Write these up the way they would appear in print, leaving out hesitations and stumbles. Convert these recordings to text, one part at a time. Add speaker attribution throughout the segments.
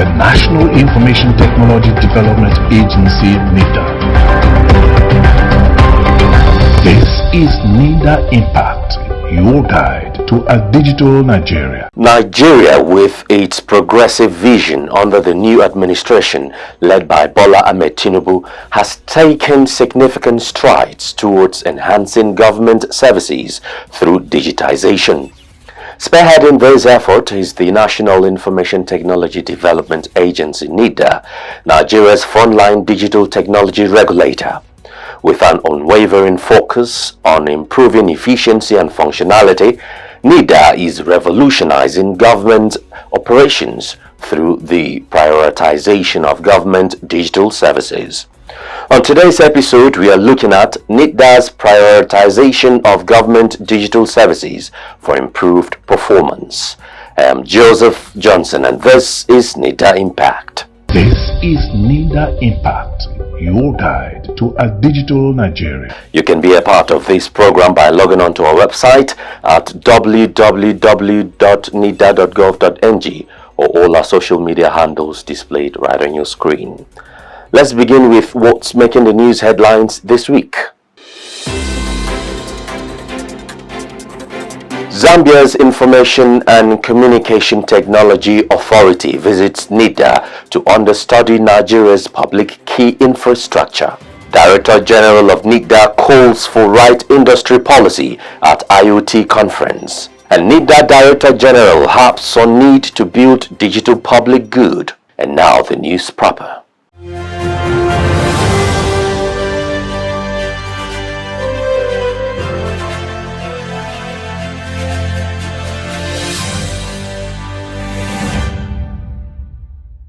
Speaker 1: the National Information Technology Development Agency, NITDA. This is NITDA IMPACT, your guide to a digital Nigeria.
Speaker 2: Nigeria, with its progressive vision under the new administration led by Bola Ahmed Tinubu, has taken significant strides towards enhancing government services through digitization. Spearheading this effort is the National Information Technology Development Agency, NITDA, Nigeria's frontline digital technology regulator. With an unwavering focus on improving efficiency and functionality, NITDA is revolutionizing government operations through the prioritization of government digital services. On today's episode, we are looking at NITDA's prioritization of government digital services for improved performance. I am Joseph Johnson, and this is NITDA IMPACT.
Speaker 1: This is NITDA IMPACT, your guide to a digital Nigeria.
Speaker 2: You can be a part of this program by logging on to our website at www.nitda.gov.ng or all our social media handles displayed right on your screen. Let's begin with what's making the news headlines this week. Zambia's Information and Communication Technology Authority visits NITDA to understudy Nigeria's public key infrastructure. Director General of NITDA calls for right industry policy at IoT conference. And NITDA Director General harps on need to build digital public good. And now the news proper.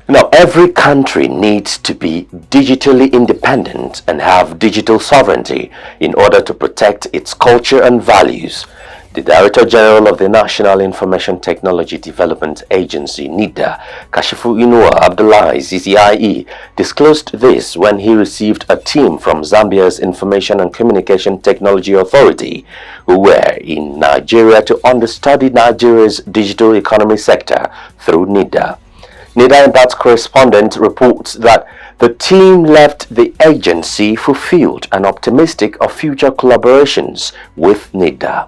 Speaker 2: Now, every country needs to be digitally independent and have digital sovereignty in order to protect its culture and values. The Director General of the National Information Technology Development Agency, NITDA, Kashifu Inua Abdullahi CCIE, disclosed this when he received a team from Zambia's Information and Communication Technology Authority, who were in Nigeria to understudy Nigeria's digital economy sector through NITDA. NITDA IMPACT correspondent reports that the team left the agency fulfilled and optimistic of future collaborations with NITDA.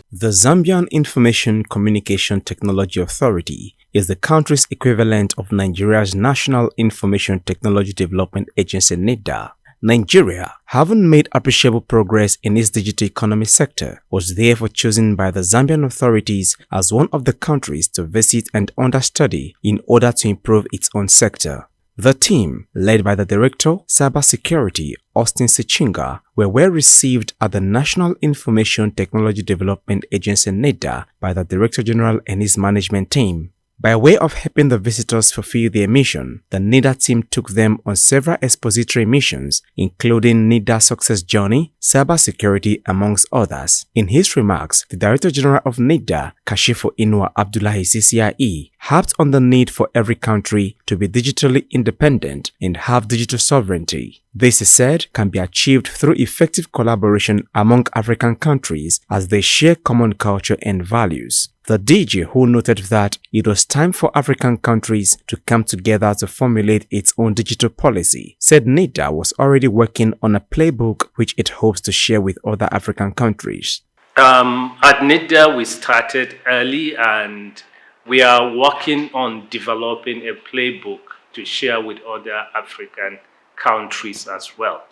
Speaker 3: The Zambian Information Communication Technology Authority is the country's equivalent of Nigeria's National Information Technology Development Agency, NITDA. Nigeria, having made appreciable progress in its digital economy sector, was therefore chosen by the Zambian authorities as one of the countries to visit and understudy in order to improve its own sector. The team, led by the Director, Cybersecurity, Austin Sichinga, were well received at the National Information Technology Development Agency, NITDA, by the Director General and his management team. By way of helping the visitors fulfill their mission, the NITDA team took them on several expository missions, including NITDA Success Journey, Cybersecurity, amongst others. In his remarks, the Director General of NITDA, Kashifu Inua Abdullahi CCIE, harped on the need for every country to be digitally independent and have digital sovereignty. This, he said, can be achieved through effective collaboration among African countries as they share common culture and values. The DG, who noted that it was time for African countries to come together to formulate its own digital policy, said NITDA was already working on a playbook which it hopes to share with other African countries.
Speaker 4: At NITDA, we started early and we are working on developing a playbook to share with other African countries as well.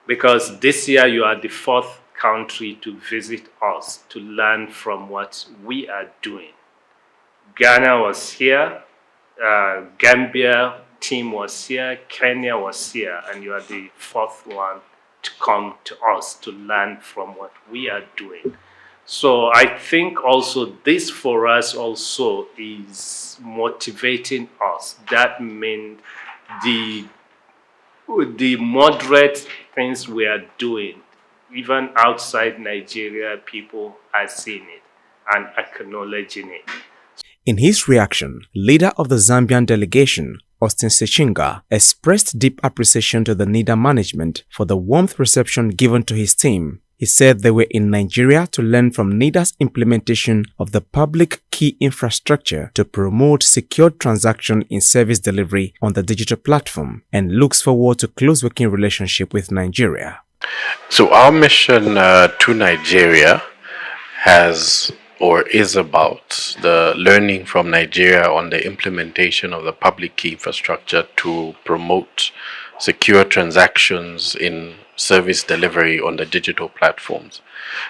Speaker 4: Because this year you are the fourth country to visit us to learn from what we are doing. Ghana was here, Gambia team was here, Kenya was here, and you are the fourth one to come to us to learn from what we are doing. So I think also this for us also is motivating us. That means the moderate things we are doing, even outside Nigeria, people are seeing it and acknowledging it.
Speaker 3: In his reaction, leader of the Zambian delegation, Austin Sichinga, expressed deep appreciation to the NITDA management for the warm reception given to his team. He said they were in Nigeria to learn from NITDA's implementation of the public key infrastructure to promote secured transaction in service delivery on the digital platform and looks forward to close working relationship with Nigeria.
Speaker 5: So our mission to Nigeria is about the learning from Nigeria on the implementation of the public key infrastructure to promote secure transactions in service delivery on the digital platforms.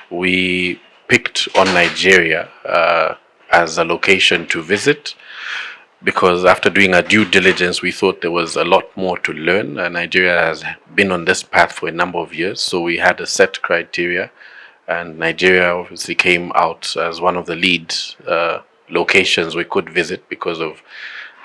Speaker 5: We picked on Nigeria as a location to visit because after doing our due diligence, we thought there was a lot more to learn. Nigeria has been on this path for a number of years, so we had a set criteria, and Nigeria obviously came out as one of the lead locations we could visit because of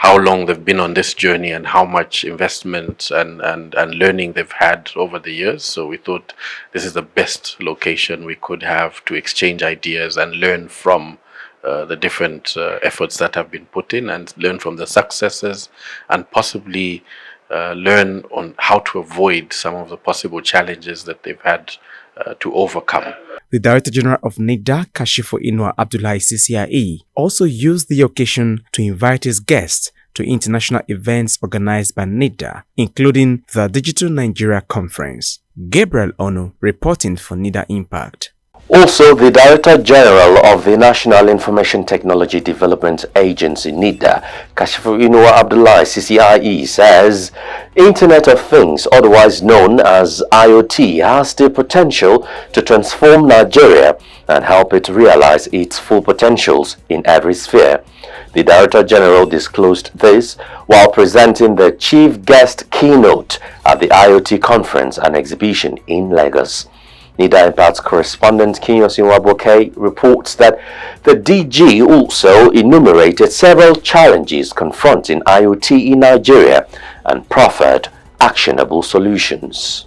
Speaker 5: how long they've been on this journey and how much investment and learning they've had over the years. So we thought this is the best location we could have to exchange ideas and learn from the different efforts that have been put in and learn from the successes and possibly learn on how to avoid some of the possible challenges that they've had to overcome.
Speaker 3: The Director General of NITDA, Kashifu Inuwa Abdullahi CCIE, also used the occasion to invite his guests to international events organized by NITDA, including the Digital Nigeria Conference. Gabriel Onu reporting for NITDA Impact.
Speaker 2: Also, the Director General of the National Information Technology Development Agency, NITDA, Kashifu Inuwa Abdullahi CCIE, says Internet of Things, otherwise known as IoT, has the potential to transform Nigeria and help it realize its full potentials in every sphere. The Director General disclosed this while presenting the chief guest keynote at the IoT conference and exhibition in Lagos. NITDA Impact correspondent Kinyosi Nwabuke reports that the DG also enumerated several challenges confronting IoT in Nigeria and proffered actionable solutions.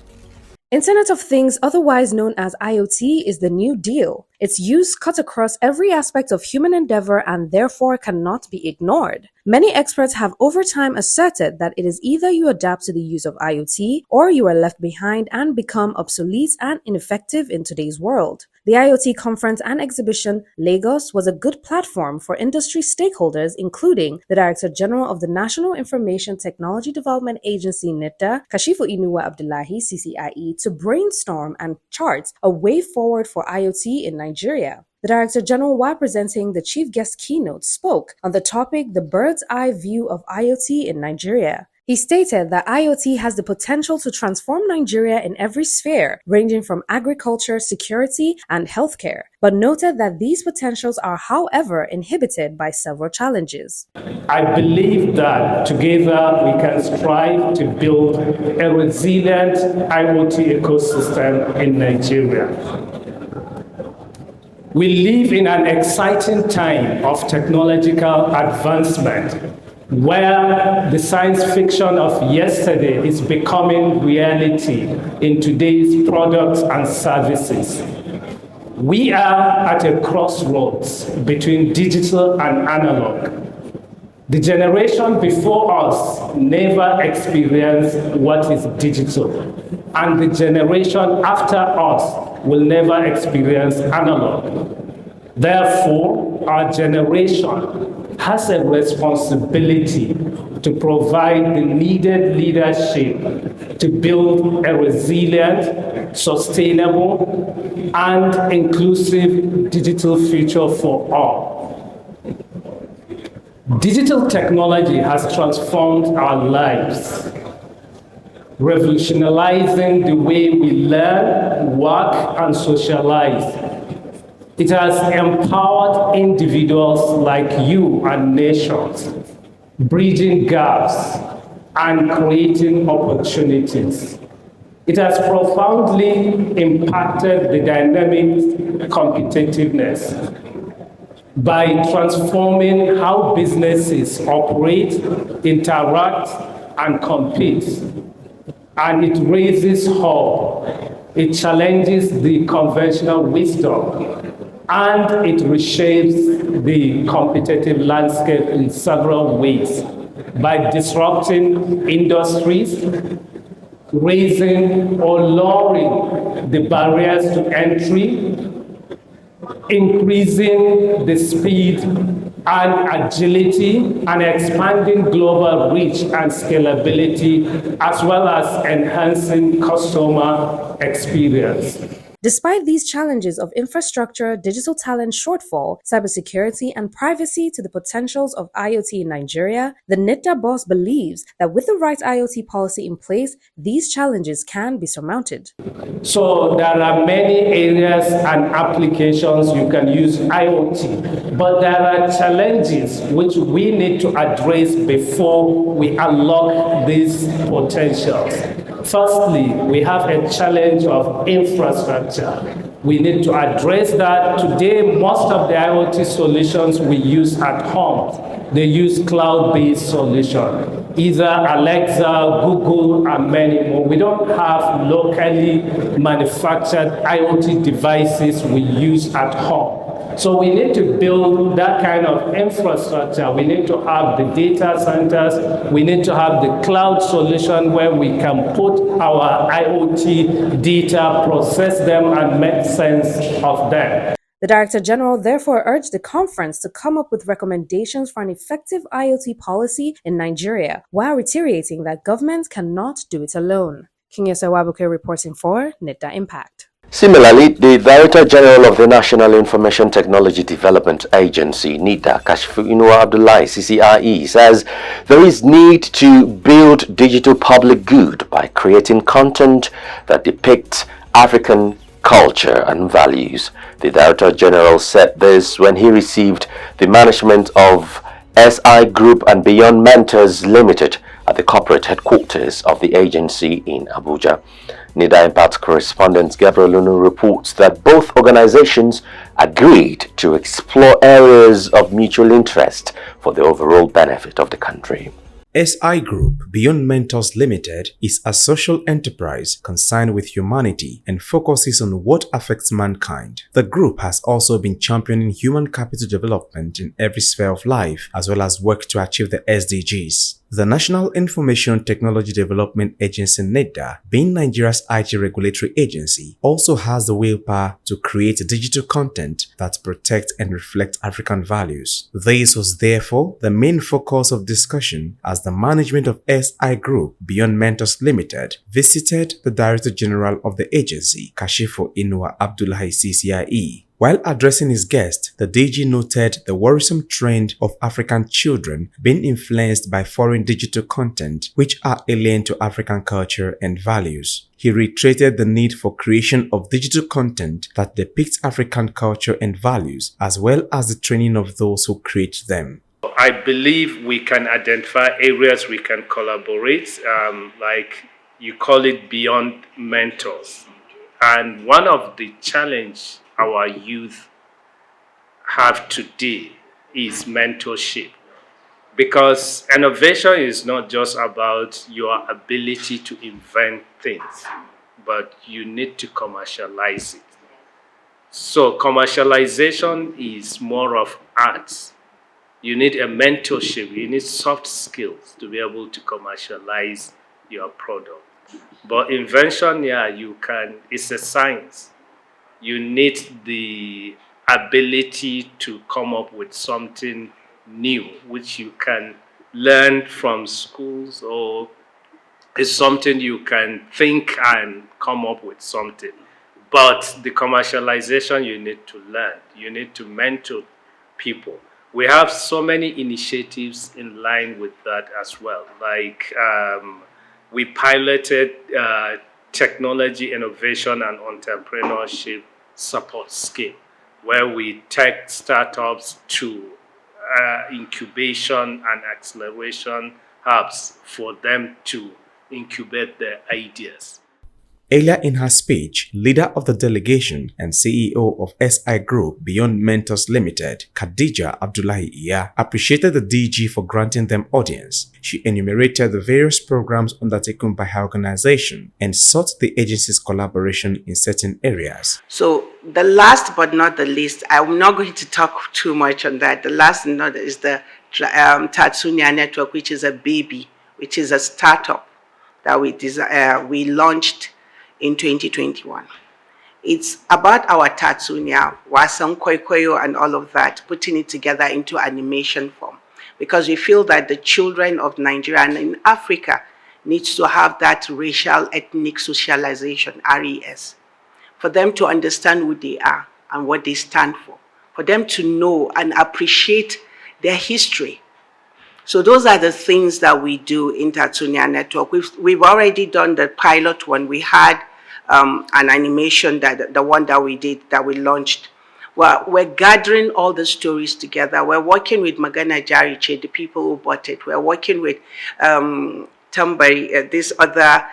Speaker 6: Internet of Things, otherwise known as IoT, is the new deal. Its use cuts across every aspect of human endeavor and therefore cannot be ignored. Many experts have over time asserted that it is either you adapt to the use of IoT or you are left behind and become obsolete and ineffective in today's world. The IoT conference and exhibition, Lagos, was a good platform for industry stakeholders, including the Director General of the National Information Technology Development Agency, NITDA, Kashifu Inuwa Abdullahi, CCIE, to brainstorm and chart a way forward for IoT in Nigeria. The Director General, while presenting the chief guest keynote, spoke on the topic, the bird's eye view of IoT in Nigeria. He stated that IoT has the potential to transform Nigeria in every sphere, ranging from agriculture, security, and healthcare, but noted that these potentials are, however, inhibited by several challenges.
Speaker 4: I believe that together we can strive to build a resilient IoT ecosystem in Nigeria. We live in an exciting time of technological advancement, where the science fiction of yesterday is becoming reality in today's products and services. We are at a crossroads between digital and analog. The generation before us never experienced what is digital, and the generation after us will never experience analog. Therefore, our generation has a responsibility to provide the needed leadership to build a resilient, sustainable, and inclusive digital future for all. Digital technology has transformed our lives, revolutionizing the way we learn, work, and socialize. It has empowered individuals like you and nations, bridging gaps and creating opportunities. It has profoundly impacted the dynamic competitiveness by transforming how businesses operate, interact, and compete. And it raises hope, it challenges the conventional wisdom, and it reshapes the competitive landscape in several ways by disrupting industries, raising or lowering the barriers to entry, increasing the speed and agility, and expanding global reach and scalability, as well as enhancing customer experience.
Speaker 6: Despite these challenges of infrastructure, digital talent shortfall, cybersecurity, and privacy to the potentials of IoT in Nigeria, the NITDA boss believes that with the right IoT policy in place, these challenges can be surmounted.
Speaker 4: So there are many areas and applications you can use IoT, but there are challenges which we need to address before we unlock these potentials. Firstly, we have a challenge of infrastructure. We need to address that. Today, most of the IoT solutions we use at home, they use cloud-based solutions, either Alexa, Google, and many more. We don't have locally manufactured IoT devices we use at home. So we need to build that kind of infrastructure. We need to have the data centers. We need to have the cloud solution where we can put our IoT data, process them, and make sense of them.
Speaker 6: The Director General therefore urged the conference to come up with recommendations for an effective IoT policy in Nigeria, while reiterating that government cannot do it alone. Kinyese Wabuke reporting for NITDA Impact.
Speaker 2: Similarly, the Director General of the National Information Technology Development Agency, NITDA, Kashifu Inuwa Abdullahi, CCIE, says there is need to build digital public good by creating content that depicts African culture and values. The Director General said this when he received the management of SI Group and Beyond Mentors Limited at the corporate headquarters of the agency in Abuja. NITDA Impact correspondent Gabriel Lunu reports that both organizations agreed to explore areas of mutual interest for the overall benefit of the country.
Speaker 3: SI Group Beyond Mentors Limited is a social enterprise concerned with humanity and focuses on what affects mankind. The group has also been championing human capital development in every sphere of life, as well as work to achieve the SDGs. The National Information Technology Development Agency NITDA, being Nigeria's IT regulatory agency, also has the willpower to create digital content that protects and reflects African values. This was therefore the main focus of discussion as the management of SI Group Beyond Mentors Limited visited the Director General of the agency, Kashifu Inuwa Abdullahi CCIE. While addressing his guest, the DG noted the worrisome trend of African children being influenced by foreign digital content which are alien to African culture and values. He reiterated the need for creation of digital content that depicts African culture and values, as well as the training of those who create them.
Speaker 4: I believe we can identify areas we can collaborate, like you call it beyond mentors. And one of the challenges our youth have today is mentorship, because innovation is not just about your ability to invent things, but you need to commercialize it. So commercialization is more of arts. You need a mentorship, you need soft skills to be able to commercialize your product. But invention, yeah, you can, it's a science. You need the ability to come up with something new, which you can learn from schools, or it's something you can think and come up with something. But the commercialization you need to learn. You need to mentor people. We have so many initiatives in line with that as well. Like we piloted technology innovation and entrepreneurship support scheme, where we take startups to incubation and acceleration hubs for them to incubate their ideas.
Speaker 3: Earlier in her speech, leader of the delegation and CEO of SI Group Beyond Mentors Limited, Khadija Abdullahi Iya, appreciated the DG for granting them audience. She enumerated the various programs undertaken by her organization and sought the agency's collaboration in certain areas.
Speaker 7: So the last but not the least, I'm not going to talk too much on that. The last note is the Tatsunia Network, which is a baby, which is a startup that we launched in 2021. It's about our Tatsunya, Wasan Koikoyo and all of that, putting it together into animation form. Because we feel that the children of Nigeria and in Africa needs to have that racial ethnic socialization, RES, for them to understand who they are and what they stand for them to know and appreciate their history. So those are the things that we do in Tatsunya Network. We've already done the pilot one. We had an animation, the one that we did, that we launched. We're gathering all the stories together. We're working with Magana Jariche, the people who bought it. We're working with Tambari, these other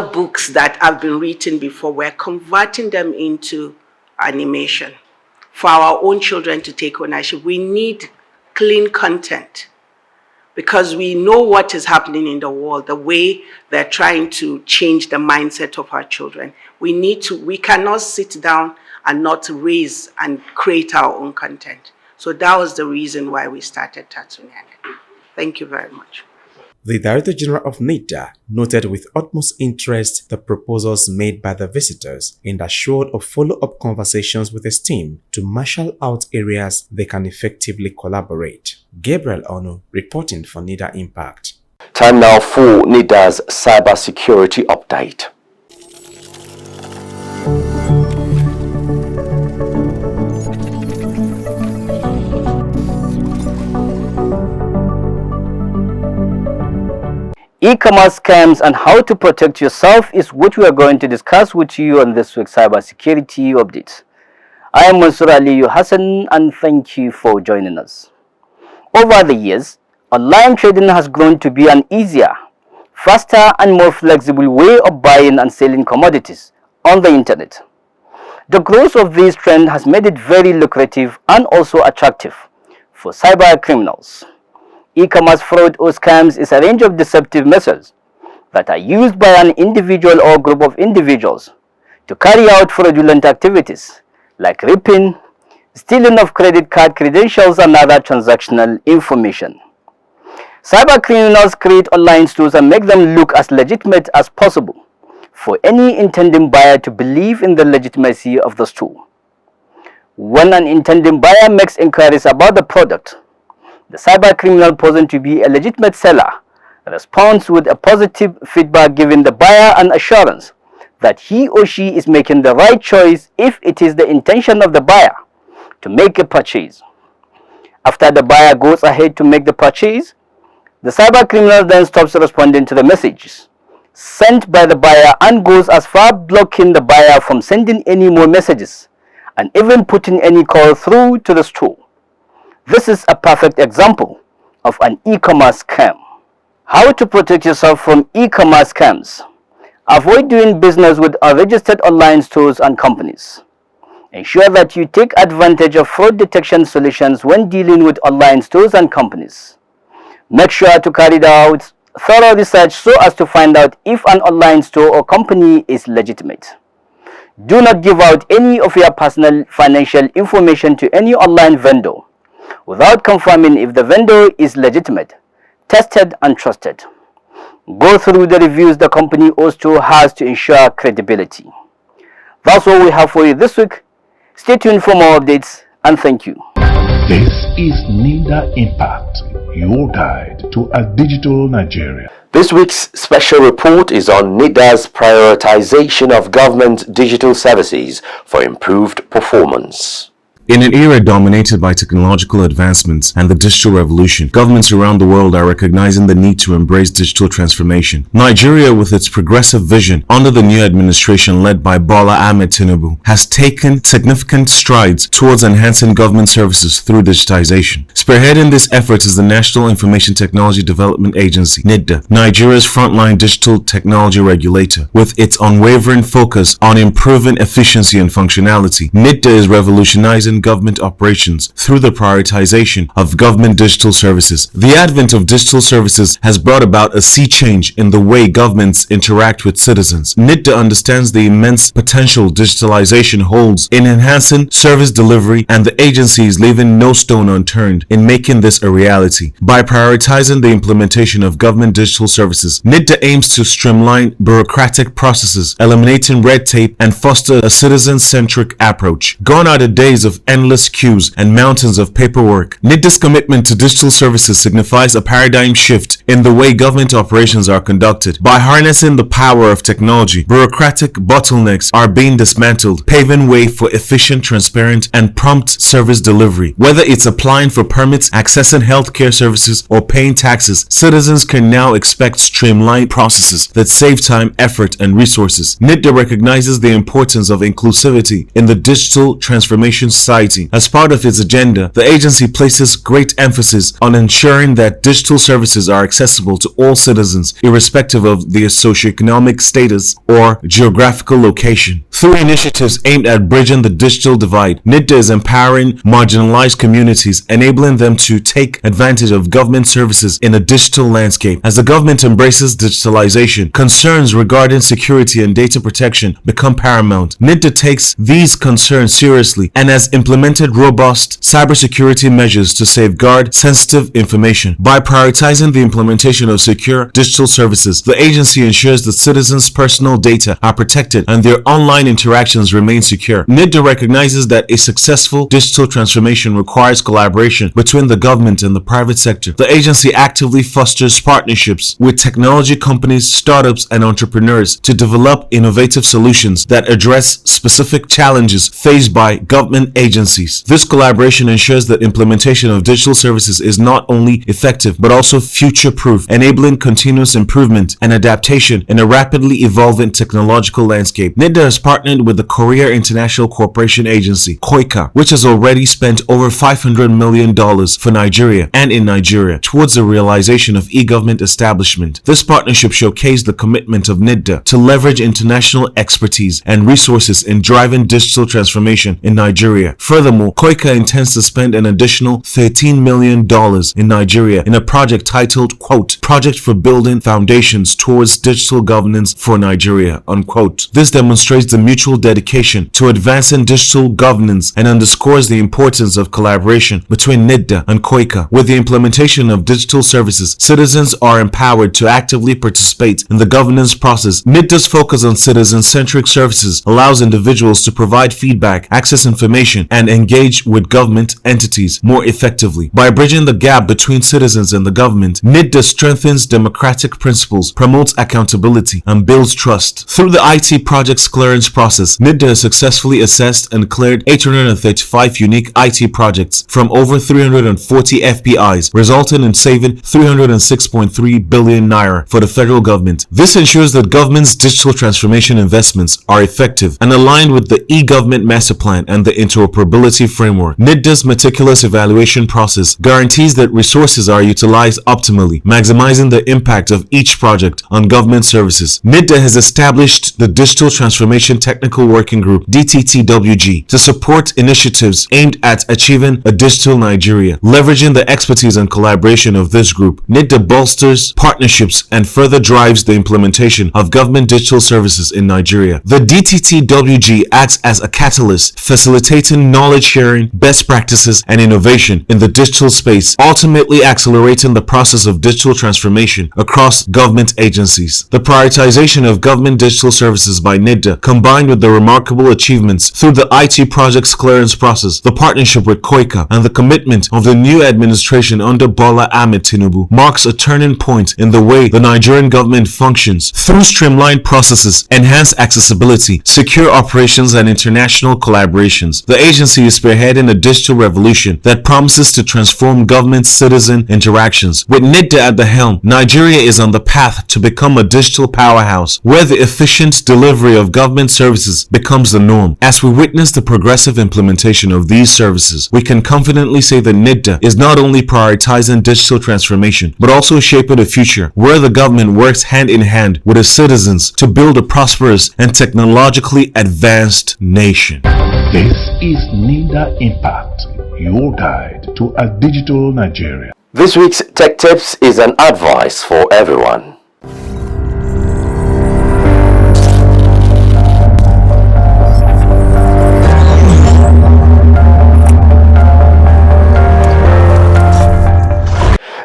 Speaker 7: books that have been written before. We're converting them into animation for our own children to take ownership. We need clean content, because we know what is happening in the world, the way they're trying to change the mindset of our children. We cannot sit down and not raise and create our own content. So that was the reason why we started Tatsunya. Thank you very much.
Speaker 3: The Director General of NITDA noted with utmost interest the proposals made by the visitors and assured of follow-up conversations with his team to marshal out areas they can effectively collaborate. Gabriel Onu reporting for NITDA Impact.
Speaker 2: Time now for NITDA's cybersecurity update.
Speaker 8: E-commerce scams and how to protect yourself is what we are going to discuss with you on this week's cybersecurity update. I am Mansur Aliyu Hassan and thank you for joining us. Over the years, online trading has grown to be an easier, faster and more flexible way of buying and selling commodities on the internet. The growth of this trend has made it very lucrative and also attractive for cyber criminals. E-commerce fraud or scams is a range of deceptive methods that are used by an individual or group of individuals to carry out fraudulent activities like ripping, stealing of credit card credentials and other transactional information. Cyber criminals create online stores and make them look as legitimate as possible for any intending buyer to believe in the legitimacy of the store. When an intending buyer makes inquiries about the product, the cyber criminal posing to be a legitimate seller responds with a positive feedback, giving the buyer an assurance that he or she is making the right choice if it is the intention of the buyer to make a purchase. After the buyer goes ahead to make the purchase, the cyber criminal then stops responding to the messages sent by the buyer and goes as far blocking the buyer from sending any more messages and even putting any call through to the store. This is a perfect example of an e-commerce scam. How to protect yourself from e-commerce scams? Avoid doing business with unregistered online stores and companies. Ensure that you take advantage of fraud detection solutions when dealing with online stores and companies. Make sure to carry out thorough research so as to find out if an online store or company is legitimate. Do not give out any of your personal financial information to any online vendor without confirming if the vendor is legitimate, tested and trusted. Go through the reviews the company or store has to ensure credibility. That's all we have for you this week. Stay tuned for more updates and thank you.
Speaker 1: This is NITDA Impact, your guide to a digital Nigeria.
Speaker 2: This week's special report is on NITDA's prioritization of government digital services for improved performance.
Speaker 9: In an era dominated by technological advancements and the digital revolution, governments around the world are recognizing the need to embrace digital transformation. Nigeria, with its progressive vision under the new administration led by Bola Ahmed Tinubu, has taken significant strides towards enhancing government services through digitization. Spearheading this effort is the National Information Technology Development Agency, NITDA, Nigeria's frontline digital technology regulator. With its unwavering focus on improving efficiency and functionality, NITDA is revolutionizing streamline government operations through the prioritization of government digital services. The advent of digital services has brought about a sea change in the way governments interact with citizens. NITDA understands the immense potential digitalization holds in enhancing service delivery, and the agency is leaving no stone unturned in making this a reality. By prioritizing the implementation of government digital services, NITDA aims to streamline bureaucratic processes, eliminating red tape, and foster a citizen-centric approach. Gone are the days of endless queues and mountains of paperwork. NITDA's commitment to digital services signifies a paradigm shift in the way government operations are conducted. By harnessing the power of technology, bureaucratic bottlenecks are being dismantled, paving way for efficient, transparent, and prompt service delivery. Whether it's applying for permits, accessing healthcare services, or paying taxes, citizens can now expect streamlined processes that save time, effort, and resources. NITDA recognizes the importance of inclusivity in the digital transformation society. As part of its agenda, the agency places great emphasis on ensuring that digital services are accessible to all citizens, irrespective of their socioeconomic status or geographical location. Through initiatives aimed at bridging the digital divide, NITDA is empowering marginalized communities, enabling them to take advantage of government services in a digital landscape. As the government embraces digitalization, concerns regarding security and data protection become paramount. NITDA takes these concerns seriously and has implemented robust cybersecurity measures to safeguard sensitive information. By prioritizing the implementation of secure digital services, the agency ensures that citizens' personal data are protected and their online interactions remain secure. NITDA recognizes that a successful digital transformation requires collaboration between the government and the private sector. The agency actively fosters partnerships with technology companies, startups, and entrepreneurs to develop innovative solutions that address specific challenges faced by government agencies. This collaboration ensures that implementation of digital services is not only effective but also future-proof, enabling continuous improvement and adaptation in a rapidly evolving technological landscape. NITDA has partnered with the Korea International Cooperation Agency, KOICA, which has already spent over $500 million for Nigeria and in Nigeria towards the realization of e-government establishment. This partnership showcased the commitment of NITDA to leverage international expertise and resources in driving digital transformation in Nigeria. Furthermore, KOICA intends to spend an additional $13 million in Nigeria in a project titled, quote, Project for Building Foundations Towards Digital Governance for Nigeria, unquote. This demonstrates the mutual dedication to advancing digital governance and underscores the importance of collaboration between NITDA and KOICA. With the implementation of digital services, citizens are empowered to actively participate in the governance process. NITDA's focus on citizen-centric services allows individuals to provide feedback, access information, and engage with government entities more effectively. By bridging the gap between citizens and the government, NITDA strengthens democratic principles, promotes accountability, and builds trust. Through the IT projects clearance process, NITDA has successfully assessed and cleared 835 unique IT projects from over 340 FPIs, resulting in saving 306.3 billion naira for the federal government. This ensures that government's digital transformation investments are effective and aligned with the e-government master plan and the interoperability framework. NITDA's meticulous evaluation process guarantees that resources are utilized optimally, maximizing the impact of each project on government services. NITDA has established the Digital Transformation Technical Working Group, DTTWG, to support initiatives aimed at achieving a digital Nigeria. Leveraging the expertise and collaboration of this group, NITDA bolsters partnerships and further drives the implementation of government digital services in Nigeria. The DTTWG acts as a catalyst, facilitating knowledge sharing, best practices, and innovation in the digital space, ultimately accelerating the process of digital transformation across government agencies. The prioritization of government digital services by NITDA, combined with the remarkable achievements through the IT projects clearance process, the partnership with KOICA, and the commitment of the new administration under Bola Ahmed Tinubu, marks a turning point in the way the Nigerian government functions. Through streamlined processes, enhanced accessibility, secure operations, and international collaborations, the agency is spearheading a digital revolution that promises to transform government-citizen interactions. With NITDA at the helm, Nigeria is on the path to become a digital powerhouse where the efficient delivery of government services becomes the norm. As we witness the progressive implementation of these services, we can confidently say that NITDA is not only prioritizing digital transformation, but also shaping a future where the government works hand in hand with its citizens to build a prosperous and technologically advanced nation.
Speaker 1: This is NITDA Impact, your guide to a digital Nigeria.
Speaker 2: This week's Tech Tips is an advice for everyone.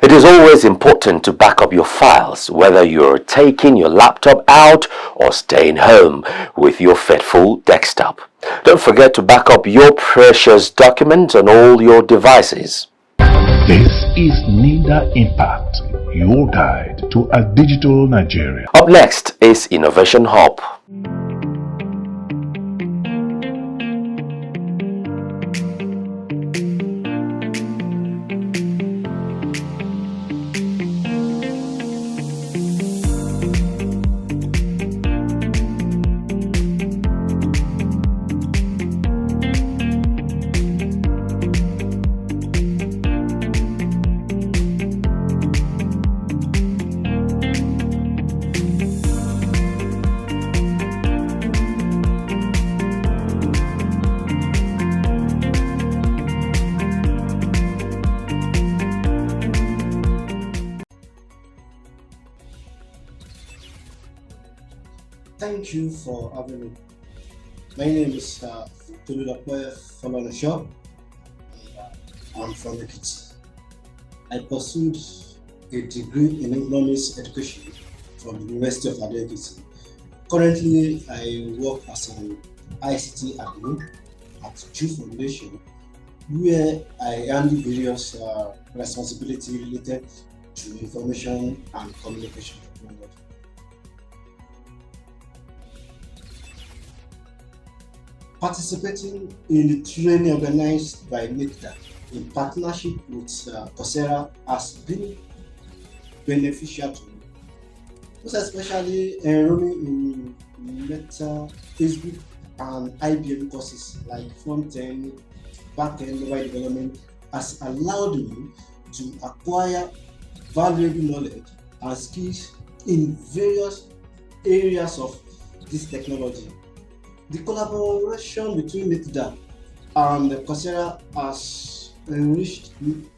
Speaker 2: It is always important to back up your files, whether you're taking your laptop out or staying home with your faithful desktop. Don't forget to back up your precious documents on all your devices.
Speaker 1: This is NITDA Impact, your guide to a digital Nigeria.
Speaker 2: Up next is Innovation Hub.
Speaker 10: Thank you for having me. My name is Tolulope Falanosho. I'm from Ekiti. I pursued a degree in economics education from the University of Ekiti. Currently, I work as an ICT admin at Jew Foundation, where I handle various responsibilities related to information and communication technology. Participating in the training organized by NITDA in partnership with Coursera has been beneficial to me, most especially enrolling in Meta, Facebook, and IBM courses like front-end, back-end, mobile development has allowed me to acquire valuable knowledge and skills in various areas of this technology. The collaboration between NITDA and Coursera has enriched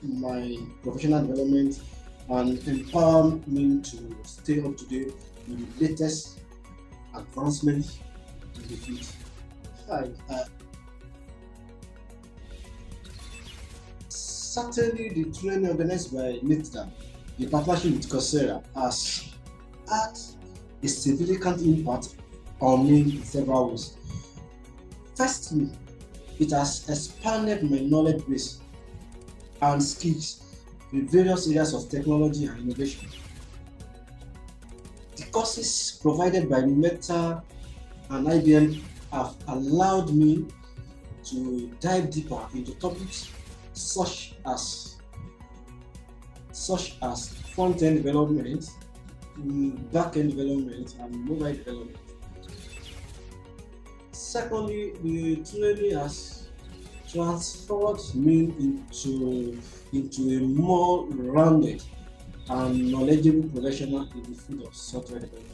Speaker 10: my professional development and empowered me to stay up to date with the latest advancements in the field. Certainly, the training organized by NITDA in partnership with Coursera has had a significant impact on me in several ways. Firstly, it has expanded my knowledge base and skills in various areas of technology and innovation. The courses provided by Meta and IBM have allowed me to dive deeper into topics such as front-end development, back-end development, and mobile development. Secondly, the training has transformed me into a more rounded and knowledgeable professional in the field of software development.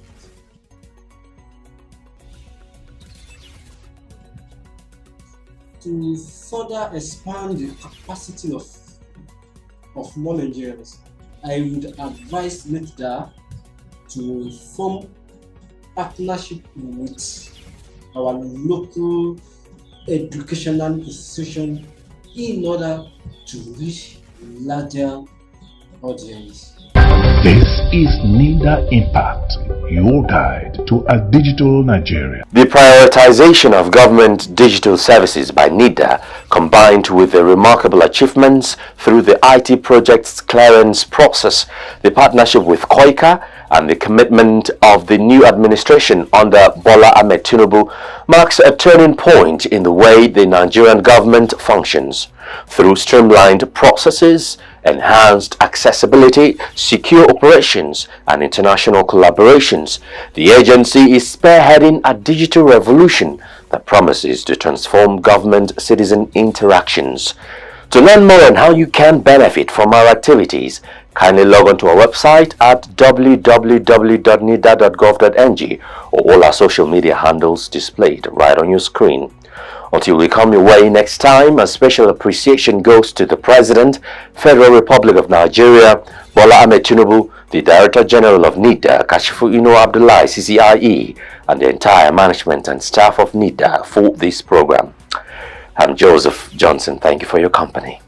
Speaker 10: To further expand the capacity of more Nigerians, I would advise NITDA to form partnership with our local educational institution in order to reach larger audience.
Speaker 1: This is NITDA Impact, your guide to a digital Nigeria.
Speaker 2: The prioritization of government digital services by NITDA, combined with the remarkable achievements through the IT project's clearance process, the partnership with KOICA, and the commitment of the new administration under Bola Ahmed Tinubu marks a turning point in the way the Nigerian government functions. Through streamlined processes, enhanced accessibility, secure operations, and international collaborations, the agency is spearheading a digital revolution that promises to transform government-citizen interactions. To learn more on how you can benefit from our activities, kindly log on to our website at www.nitda.gov.ng or all our social media handles displayed right on your screen. Until we come your way next time, a special appreciation goes to the President, Federal Republic of Nigeria, Bola Ahmed Tinubu, the Director General of NITDA, Kashifu Ino Abdullahi, CCIE, and the entire management and staff of NITDA for this program. I'm Joseph Johnson. Thank you for your company.